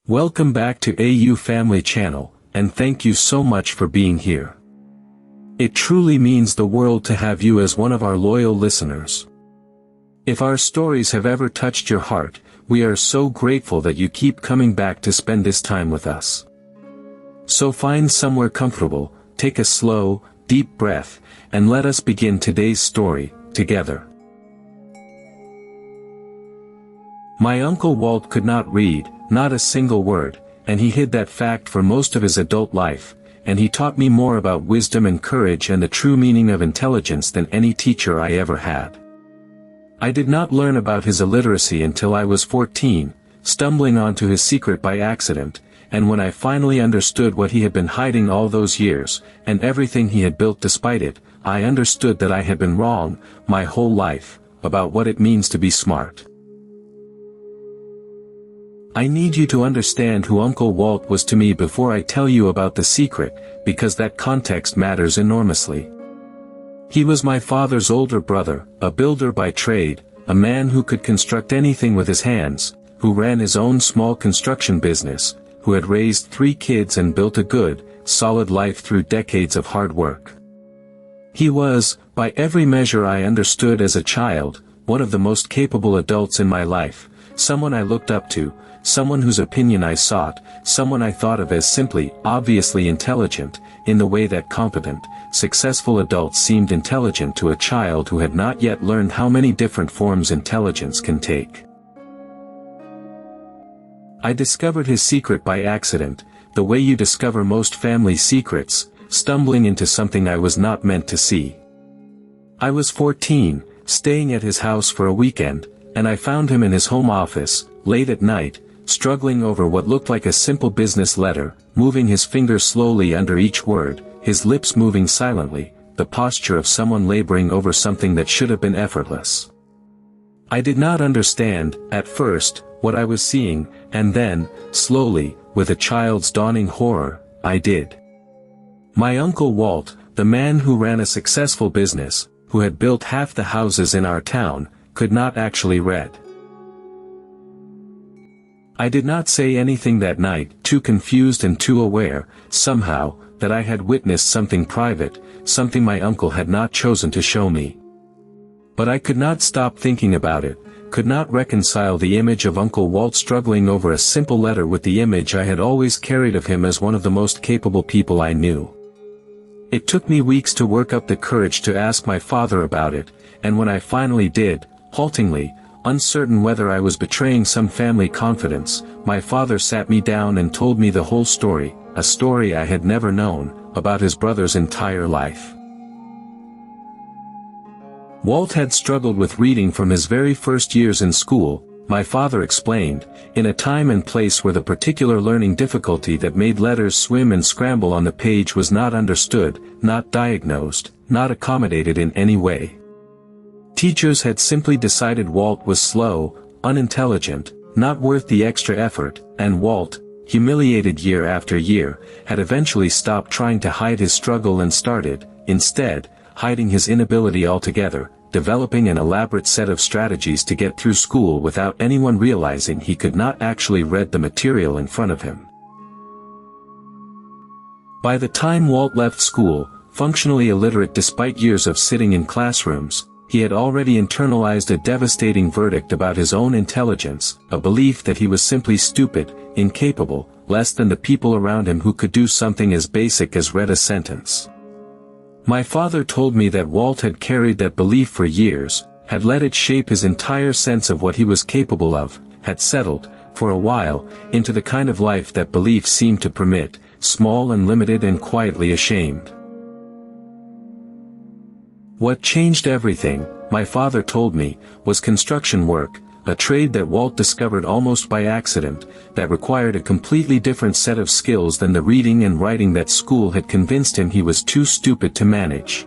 Welcome back to AU Family Channel, and thank you so much for being here. It truly means the world to have you as one of our loyal listeners. If our stories have ever touched your heart, we are so grateful that you keep coming back to spend this time with us. So find somewhere comfortable, take a slow, deep breath, and let us begin today's story, together. My Uncle Walt could not read, not a single word, and he hid that fact for most of his adult life, and he taught me more about wisdom and courage and the true meaning of intelligence than any teacher I ever had. I did not learn about his illiteracy until I was 14, stumbling onto his secret by accident, and when I finally understood what he had been hiding all those years, and everything he had built despite it, I understood that I had been wrong, my whole life, about what it means to be smart. I need you to understand who Uncle Walt was to me before I tell you about the secret, because that context matters enormously. He was my father's older brother, a builder by trade, a man who could construct anything with his hands, who ran his own small construction business, who had raised 3 kids and built a good, solid life through decades of hard work. He was, by every measure I understood as a child, one of the most capable adults in my life, someone I looked up to, someone whose opinion I sought, someone I thought of as simply, obviously intelligent, in the way that competent, successful adults seemed intelligent to a child who had not yet learned how many different forms intelligence can take. I discovered his secret by accident, the way you discover most family secrets, stumbling into something I was not meant to see. I was 14, staying at his house for a weekend, and I found him in his home office, late at night, struggling over what looked like a simple business letter, moving his fingers slowly under each word, his lips moving silently, the posture of someone laboring over something that should have been effortless. I did not understand, at first, what I was seeing, and then, slowly, with a child's dawning horror, I did. My Uncle Walt, the man who ran a successful business, who had built half the houses in our town, could not actually read. I did not say anything that night, too confused and too aware, somehow, that I had witnessed something private, something my uncle had not chosen to show me. But I could not stop thinking about it, could not reconcile the image of Uncle Walt struggling over a simple letter with the image I had always carried of him as one of the most capable people I knew. It took me weeks to work up the courage to ask my father about it, and when I finally did, haltingly, uncertain whether I was betraying some family confidence, my father sat me down and told me the whole story, a story I had never known, about his brother's entire life. Walt had struggled with reading from his very first years in school, my father explained, in a time and place where the particular learning difficulty that made letters swim and scramble on the page was not understood, not diagnosed, not accommodated in any way. Teachers had simply decided Walt was slow, unintelligent, not worth the extra effort, and Walt, humiliated year after year, had eventually stopped trying to hide his struggle and started, instead, hiding his inability altogether, developing an elaborate set of strategies to get through school without anyone realizing he could not actually read the material in front of him. By the time Walt left school, functionally illiterate despite years of sitting in classrooms, he had already internalized a devastating verdict about his own intelligence, a belief that he was simply stupid, incapable, less than the people around him who could do something as basic as read a sentence. My father told me that Walt had carried that belief for years, had let it shape his entire sense of what he was capable of, had settled, for a while, into the kind of life that belief seemed to permit, small and limited and quietly ashamed. What changed everything, my father told me, was construction work, a trade that Walt discovered almost by accident, that required a completely different set of skills than the reading and writing that school had convinced him he was too stupid to manage.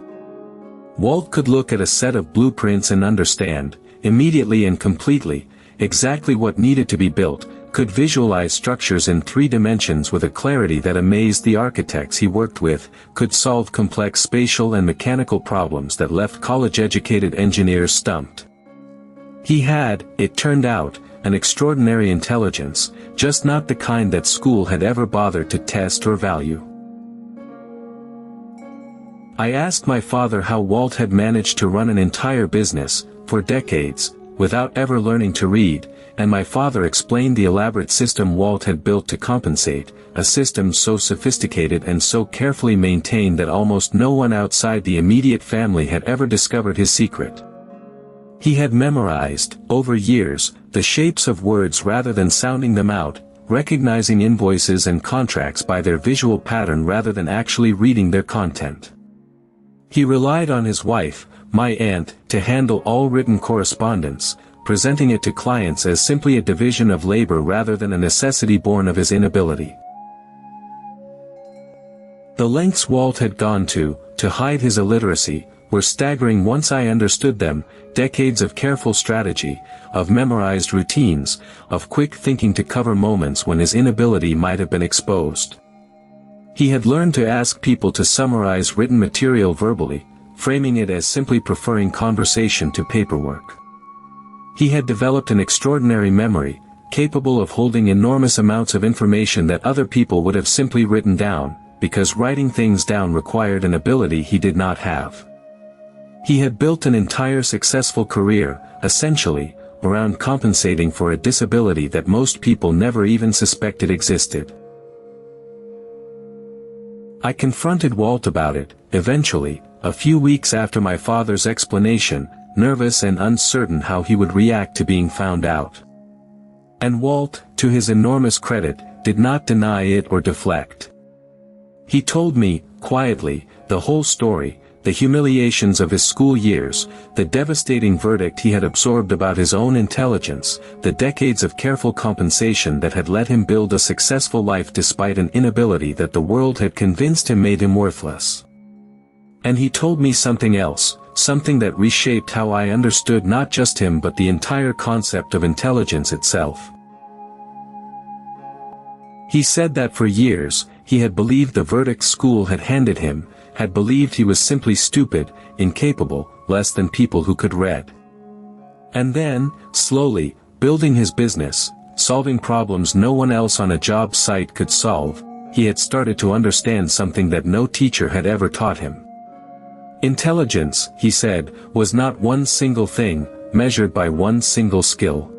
Walt could look at a set of blueprints and understand, immediately and completely, exactly what needed to be built, could visualize structures in 3 dimensions with a clarity that amazed the architects he worked with, could solve complex spatial and mechanical problems that left college-educated engineers stumped. He had, it turned out, an extraordinary intelligence, just not the kind that school had ever bothered to test or value. I asked my father how Walt had managed to run an entire business, for decades, without ever learning to read, and my father explained the elaborate system Walt had built to compensate, a system so sophisticated and so carefully maintained that almost no one outside the immediate family had ever discovered his secret. He had memorized, over years, the shapes of words rather than sounding them out, recognizing invoices and contracts by their visual pattern rather than actually reading their content. He relied on his wife, my aunt, to handle all written correspondence, presenting it to clients as simply a division of labor rather than a necessity born of his inability. The lengths Walt had gone to hide his illiteracy, were staggering once I understood them: decades of careful strategy, of memorized routines, of quick thinking to cover moments when his inability might have been exposed. He had learned to ask people to summarize written material verbally, framing it as simply preferring conversation to paperwork. He had developed an extraordinary memory, capable of holding enormous amounts of information that other people would have simply written down, because writing things down required an ability he did not have. He had built an entire successful career, essentially, around compensating for a disability that most people never even suspected existed. I confronted Walt about it, eventually, a few weeks after my father's explanation, nervous and uncertain how he would react to being found out. And Walt, to his enormous credit, did not deny it or deflect. He told me, quietly, the whole story, the humiliations of his school years, the devastating verdict he had absorbed about his own intelligence, the decades of careful compensation that had let him build a successful life despite an inability that the world had convinced him made him worthless. And he told me something else, something that reshaped how I understood not just him but the entire concept of intelligence itself. He said that for years, he had believed the verdict school had handed him, had believed he was simply stupid, incapable, less than people who could read. And then, slowly, building his business, solving problems no one else on a job site could solve, he had started to understand something that no teacher had ever taught him. Intelligence, he said, was not one single thing, measured by one single skill.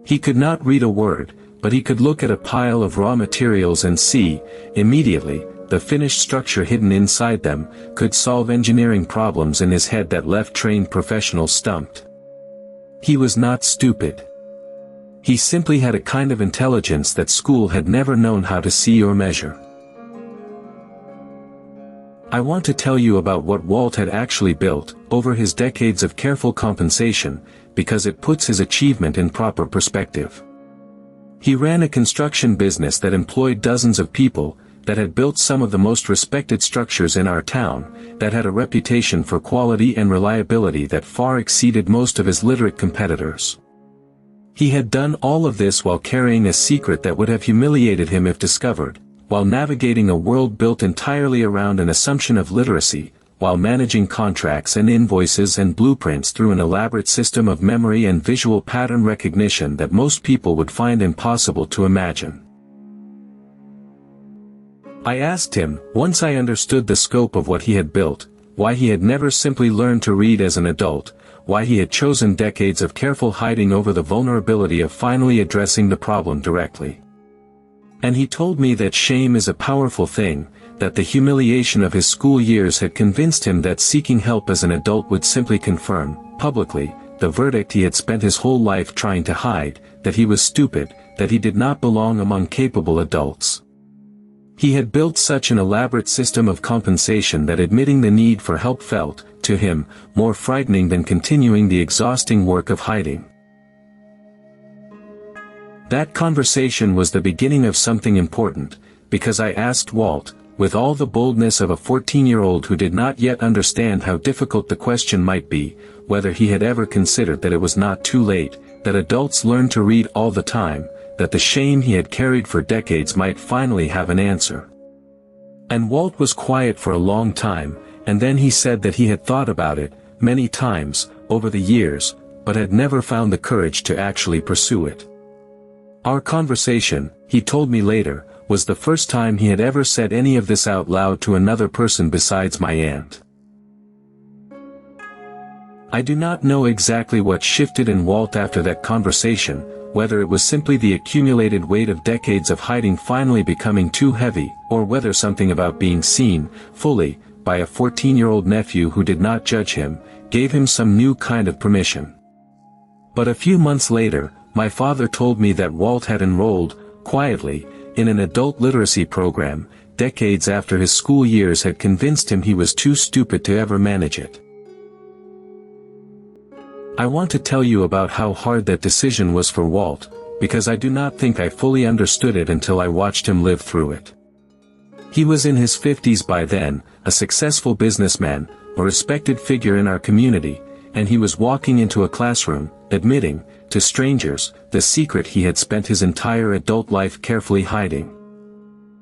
He could not read a word, but he could look at a pile of raw materials and see, immediately, the finished structure hidden inside them, could solve engineering problems in his head that left trained professionals stumped. He was not stupid. He simply had a kind of intelligence that school had never known how to see or measure. I want to tell you about what Walt had actually built, over his decades of careful compensation, because it puts his achievement in proper perspective. He ran a construction business that employed dozens of people, that had built some of the most respected structures in our town, that had a reputation for quality and reliability that far exceeded most of his literate competitors. He had done all of this while carrying a secret that would have humiliated him if discovered, while navigating a world built entirely around an assumption of literacy, while managing contracts and invoices and blueprints through an elaborate system of memory and visual pattern recognition that most people would find impossible to imagine. I asked him, once I understood the scope of what he had built, why he had never simply learned to read as an adult, why he had chosen decades of careful hiding over the vulnerability of finally addressing the problem directly. And he told me that shame is a powerful thing, that the humiliation of his school years had convinced him that seeking help as an adult would simply confirm, publicly, the verdict he had spent his whole life trying to hide, that he was stupid, that he did not belong among capable adults. He had built such an elaborate system of compensation that admitting the need for help felt, to him, more frightening than continuing the exhausting work of hiding. That conversation was the beginning of something important, because I asked Walt, with all the boldness of a 14-year-old who did not yet understand how difficult the question might be, whether he had ever considered that it was not too late, that adults learn to read all the time, that the shame he had carried for decades might finally have an answer. And Walt was quiet for a long time, and then he said that he had thought about it, many times, over the years, but had never found the courage to actually pursue it. Our conversation, he told me later, was the first time he had ever said any of this out loud to another person besides my aunt. I do not know exactly what shifted in Walt after that conversation, whether it was simply the accumulated weight of decades of hiding finally becoming too heavy, or whether something about being seen, fully, by a 14-year-old nephew who did not judge him, gave him some new kind of permission. But a few months later, my father told me that Walt had enrolled, quietly, in an adult literacy program, decades after his school years had convinced him he was too stupid to ever manage it. I want to tell you about how hard that decision was for Walt, because I do not think I fully understood it until I watched him live through it. He was in his 50s by then, a successful businessman, a respected figure in our community, and he was walking into a classroom, admitting, to strangers, the secret he had spent his entire adult life carefully hiding.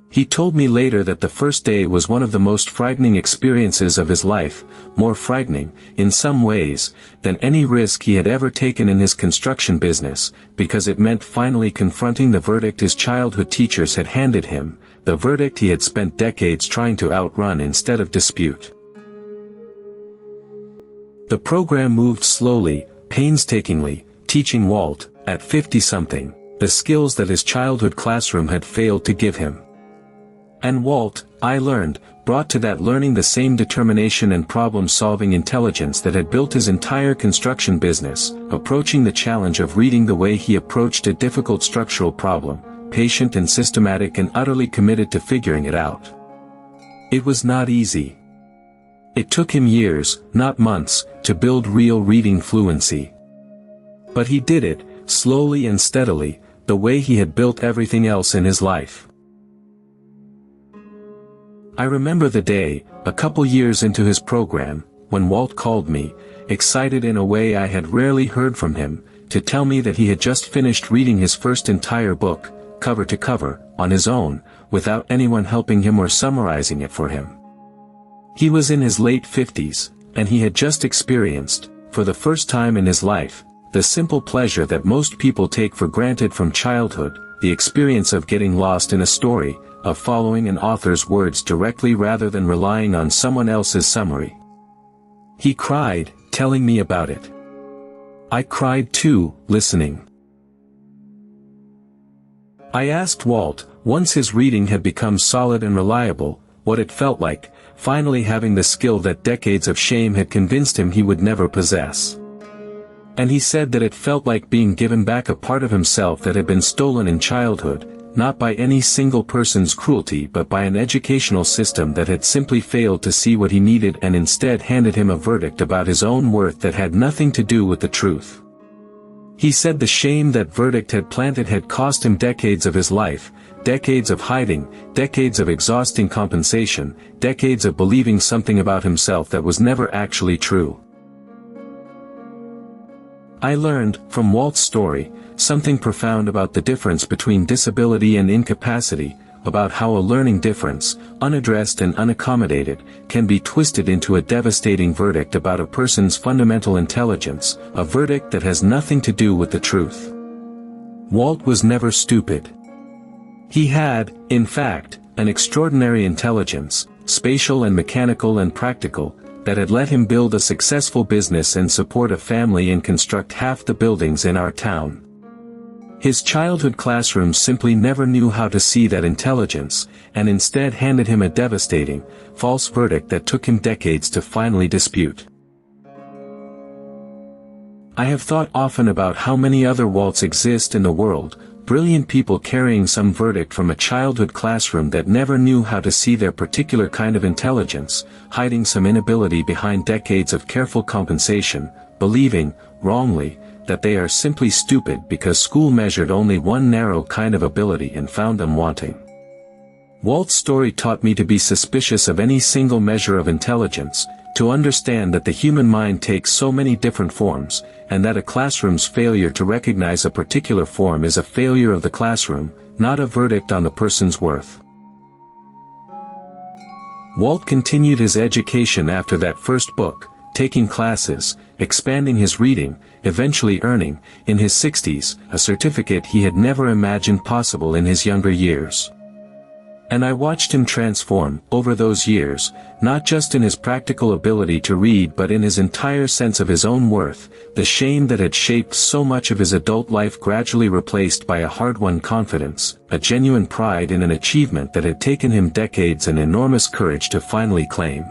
He told me later that the first day was one of the most frightening experiences of his life, more frightening, in some ways, than any risk he had ever taken in his construction business, because it meant finally confronting the verdict his childhood teachers had handed him, the verdict he had spent decades trying to outrun instead of dispute. The program moved slowly, painstakingly, teaching Walt, at 50-something, the skills that his childhood classroom had failed to give him. And Walt, I learned, brought to that learning the same determination and problem-solving intelligence that had built his entire construction business, approaching the challenge of reading the way he approached a difficult structural problem, patient and systematic and utterly committed to figuring it out. It was not easy. It took him years, not months, to build real reading fluency. But he did it, slowly and steadily, the way he had built everything else in his life. I remember the day, a couple years into his program, when Walt called me, excited in a way I had rarely heard from him, to tell me that he had just finished reading his first entire book, cover to cover, on his own, without anyone helping him or summarizing it for him. He was in his late 50s, and he had just experienced, for the first time in his life, the simple pleasure that most people take for granted from childhood, the experience of getting lost in a story, of following an author's words directly rather than relying on someone else's summary. He cried, telling me about it. I cried too, listening. I asked Walt, once his reading had become solid and reliable, what it felt like, finally having the skill that decades of shame had convinced him he would never possess. And he said that it felt like being given back a part of himself that had been stolen in childhood, not by any single person's cruelty but by an educational system that had simply failed to see what he needed and instead handed him a verdict about his own worth that had nothing to do with the truth. He said the shame that verdict had planted had cost him decades of his life, decades of hiding, decades of exhausting compensation, decades of believing something about himself that was never actually true. I learned, from Walt's story, something profound about the difference between disability and incapacity, about how a learning difference, unaddressed and unaccommodated, can be twisted into a devastating verdict about a person's fundamental intelligence, a verdict that has nothing to do with the truth. Walt was never stupid. He had, in fact, an extraordinary intelligence, spatial and mechanical and practical, that had let him build a successful business and support a family and construct half the buildings in our town. His childhood classroom simply never knew how to see that intelligence, and instead handed him a devastating, false verdict that took him decades to finally dispute. I have thought often about how many other Walts exist in the world, brilliant people carrying some verdict from a childhood classroom that never knew how to see their particular kind of intelligence, hiding some inability behind decades of careful compensation, believing, wrongly, that they are simply stupid because school measured only one narrow kind of ability and found them wanting. Walt's story taught me to be suspicious of any single measure of intelligence, to understand that the human mind takes so many different forms, and that a classroom's failure to recognize a particular form is a failure of the classroom, not a verdict on the person's worth. Walt continued his education after that first book, taking classes, expanding his reading, eventually earning, in his 60s, a certificate he had never imagined possible in his younger years. And I watched him transform, over those years, not just in his practical ability to read but in his entire sense of his own worth, the shame that had shaped so much of his adult life gradually replaced by a hard-won confidence, a genuine pride in an achievement that had taken him decades and enormous courage to finally claim.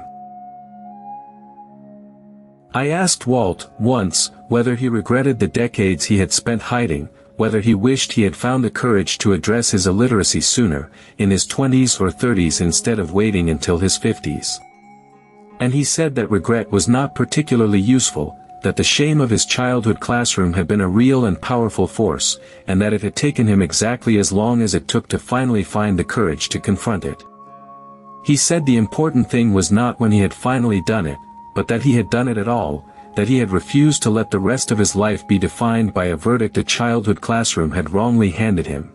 I asked Walt, once, whether he regretted the decades he had spent hiding, whether he wished he had found the courage to address his illiteracy sooner, in his 20s or 30s instead of waiting until his 50s. And he said that regret was not particularly useful, that the shame of his childhood classroom had been a real and powerful force, and that it had taken him exactly as long as it took to finally find the courage to confront it. He said the important thing was not when he had finally done it, but that he had done it at all, that he had refused to let the rest of his life be defined by a verdict a childhood classroom had wrongly handed him.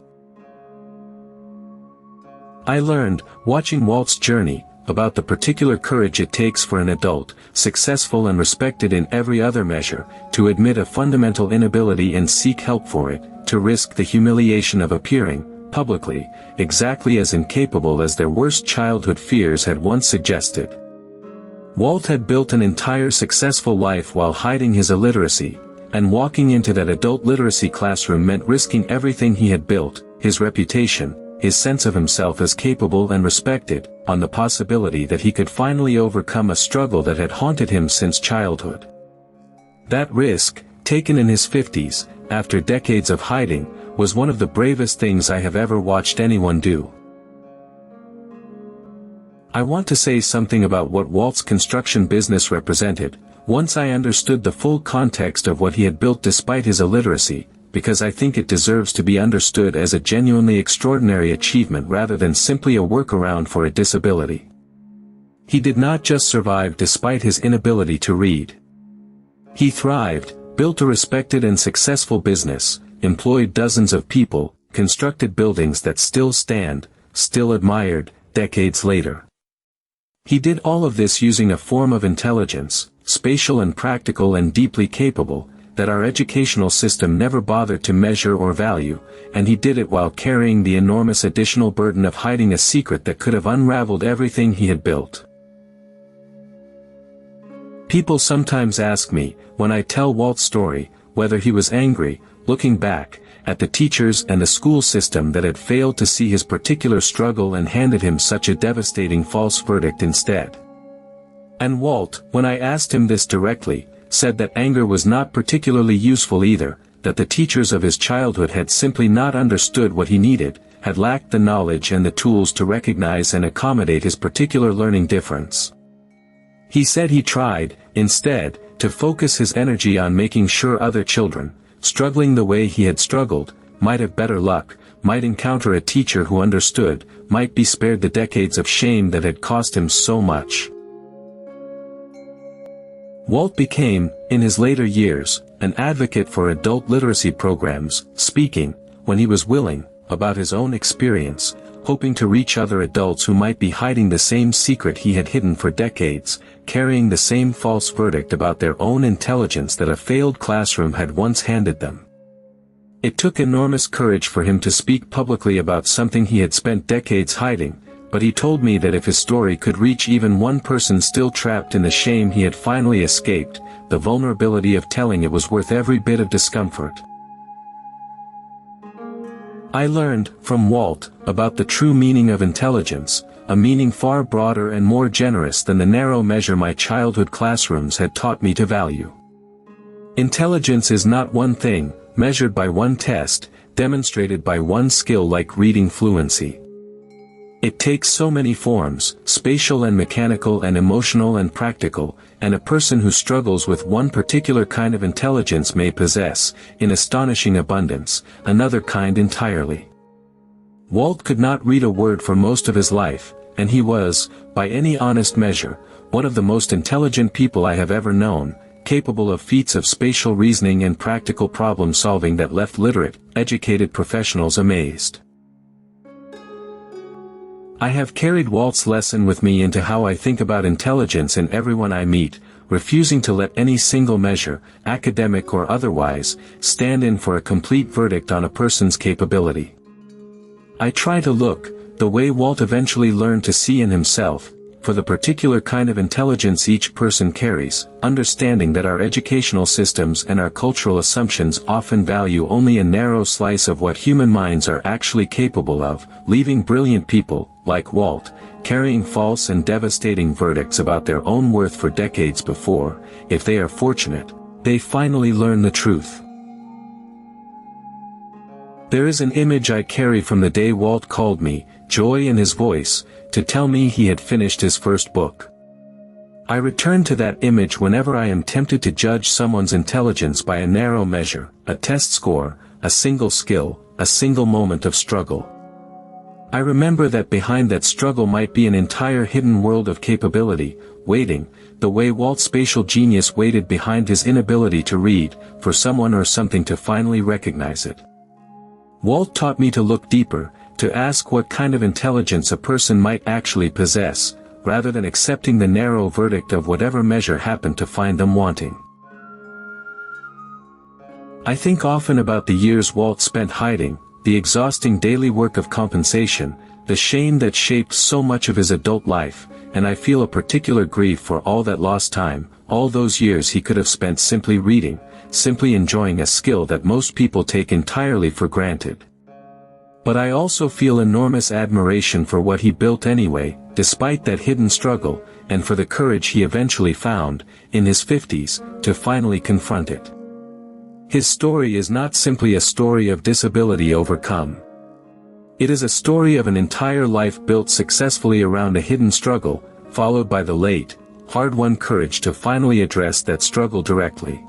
I learned, watching Walt's journey, about the particular courage it takes for an adult, successful and respected in every other measure, to admit a fundamental inability and seek help for it, to risk the humiliation of appearing, publicly, exactly as incapable as their worst childhood fears had once suggested. Walt had built an entire successful life while hiding his illiteracy, and walking into that adult literacy classroom meant risking everything he had built, his reputation, his sense of himself as capable and respected, on the possibility that he could finally overcome a struggle that had haunted him since childhood. That risk, taken in his 50s, after decades of hiding, was one of the bravest things I have ever watched anyone do. I want to say something about what Walt's construction business represented, once I understood the full context of what he had built despite his illiteracy, because I think it deserves to be understood as a genuinely extraordinary achievement rather than simply a workaround for a disability. He did not just survive despite his inability to read. He thrived, built a respected and successful business, employed dozens of people, constructed buildings that still stand, still admired, decades later. He did all of this using a form of intelligence, spatial and practical and deeply capable, that our educational system never bothered to measure or value, and he did it while carrying the enormous additional burden of hiding a secret that could have unraveled everything he had built. People sometimes ask me, when I tell Walt's story, whether he was angry, looking back, at the teachers and the school system that had failed to see his particular struggle and handed him such a devastating false verdict instead. And Walt, when I asked him this directly, said that anger was not particularly useful either, that the teachers of his childhood had simply not understood what he needed, had lacked the knowledge and the tools to recognize and accommodate his particular learning difference. He said he tried, instead, to focus his energy on making sure other children, struggling the way he had struggled, might have better luck, might encounter a teacher who understood, might be spared the decades of shame that had cost him so much. Walt became, in his later years, an advocate for adult literacy programs, speaking, when he was willing, about his own experience, hoping to reach other adults who might be hiding the same secret he had hidden for decades, carrying the same false verdict about their own intelligence that a failed classroom had once handed them. It took enormous courage for him to speak publicly about something he had spent decades hiding, but he told me that if his story could reach even one person still trapped in the shame he had finally escaped, the vulnerability of telling it was worth every bit of discomfort. I learned, from Walt, about the true meaning of intelligence, a meaning far broader and more generous than the narrow measure my childhood classrooms had taught me to value. Intelligence is not one thing, measured by one test, demonstrated by one skill like reading fluency. It takes so many forms, spatial and mechanical and emotional and practical, and a person who struggles with one particular kind of intelligence may possess, in astonishing abundance, another kind entirely. Walt could not read a word for most of his life, and he was, by any honest measure, one of the most intelligent people I have ever known, capable of feats of spatial reasoning and practical problem solving that left literate, educated professionals amazed. I have carried Walt's lesson with me into how I think about intelligence in everyone I meet, refusing to let any single measure, academic or otherwise, stand in for a complete verdict on a person's capability. I try to look, the way Walt eventually learned to see in himself, for the particular kind of intelligence each person carries, understanding that our educational systems and our cultural assumptions often value only a narrow slice of what human minds are actually capable of, leaving brilliant people, like Walt, carrying false and devastating verdicts about their own worth for decades before, if they are fortunate, they finally learn the truth. There is an image I carry from the day Walt called me, joy in his voice, to tell me he had finished his first book. I return to that image whenever I am tempted to judge someone's intelligence by a narrow measure, a test score, a single skill, a single moment of struggle. I remember that behind that struggle might be an entire hidden world of capability, waiting, the way Walt's spatial genius waited behind his inability to read, for someone or something to finally recognize it. Walt taught me to look deeper, to ask what kind of intelligence a person might actually possess, rather than accepting the narrow verdict of whatever measure happened to find them wanting. I think often about the years Walt spent hiding, the exhausting daily work of compensation, the shame that shaped so much of his adult life, and I feel a particular grief for all that lost time, all those years he could have spent simply reading, simply enjoying a skill that most people take entirely for granted. But I also feel enormous admiration for what he built anyway, despite that hidden struggle, and for the courage he eventually found, in his 50s, to finally confront it. His story is not simply a story of disability overcome. It is a story of an entire life built successfully around a hidden struggle, followed by the late, hard-won courage to finally address that struggle directly.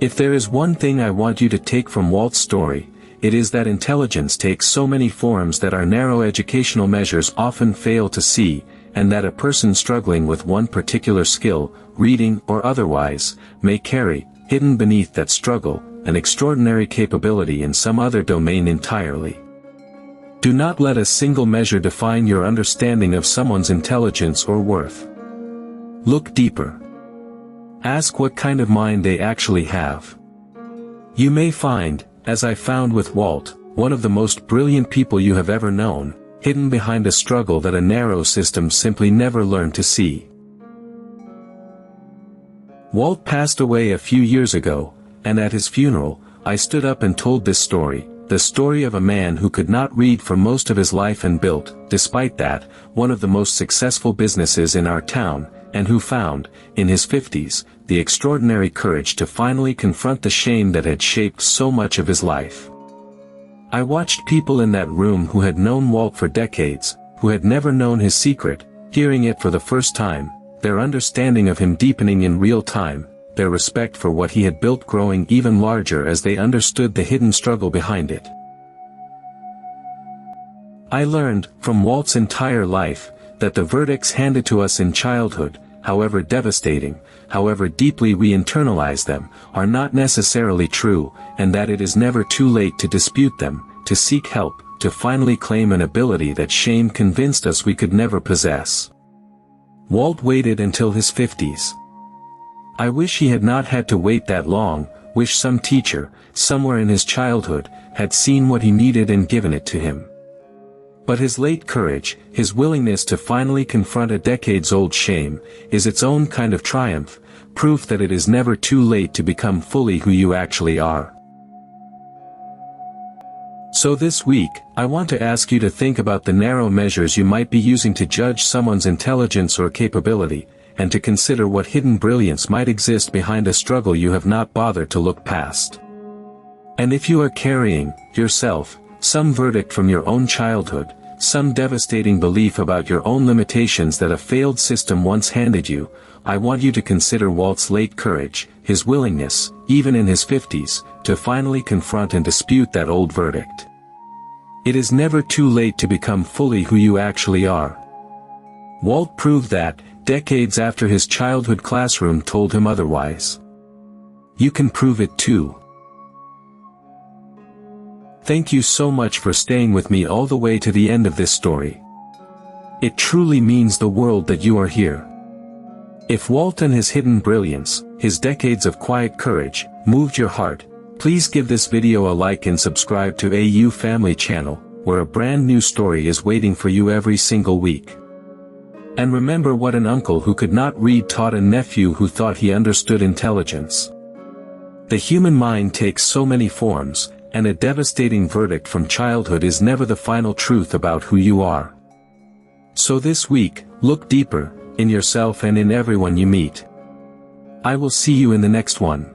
If there is one thing I want you to take from Walt's story, it is that intelligence takes so many forms that our narrow educational measures often fail to see, and that a person struggling with one particular skill, reading or otherwise, may carry, hidden beneath that struggle, an extraordinary capability in some other domain entirely. Do not let a single measure define your understanding of someone's intelligence or worth. Look deeper. Ask what kind of mind they actually have. You may find, as I found with Walt, one of the most brilliant people you have ever known, hidden behind a struggle that a narrow system simply never learned to see. Walt passed away a few years ago, and at his funeral, I stood up and told this story, the story of a man who could not read for most of his life and built, despite that, one of the most successful businesses in our town, and who found, in his 50s, the extraordinary courage to finally confront the shame that had shaped so much of his life. I watched people in that room who had known Walt for decades, who had never known his secret, hearing it for the first time, their understanding of him deepening in real time, their respect for what he had built growing even larger as they understood the hidden struggle behind it. I learned, from Walt's entire life, that the verdicts handed to us in childhood, however devastating, however deeply we internalize them, are not necessarily true, and that it is never too late to dispute them, to seek help, to finally claim an ability that shame convinced us we could never possess. Walt waited until his 50s. I wish he had not had to wait that long, wish some teacher, somewhere in his childhood, had seen what he needed and given it to him. But his late courage, his willingness to finally confront a decades-old shame, is its own kind of triumph, proof that it is never too late to become fully who you actually are. So this week, I want to ask you to think about the narrow measures you might be using to judge someone's intelligence or capability, and to consider what hidden brilliance might exist behind a struggle you have not bothered to look past. And if you are carrying, yourself, some verdict from your own childhood, some devastating belief about your own limitations that a failed system once handed you, I want you to consider Walt's late courage, his willingness, even in his 50s, to finally confront and dispute that old verdict. It is never too late to become fully who you actually are. Walt proved that, decades after his childhood classroom told him otherwise. You can prove it too. Thank you so much for staying with me all the way to the end of this story. It truly means the world that you are here. If Walt and his hidden brilliance, his decades of quiet courage, moved your heart, please give this video a like and subscribe to AU Family Channel, where a brand new story is waiting for you every single week. And remember what an uncle who could not read taught a nephew who thought he understood intelligence. The human mind takes so many forms, and a devastating verdict from childhood is never the final truth about who you are. So this week, look deeper, in yourself and in everyone you meet. I will see you in the next one.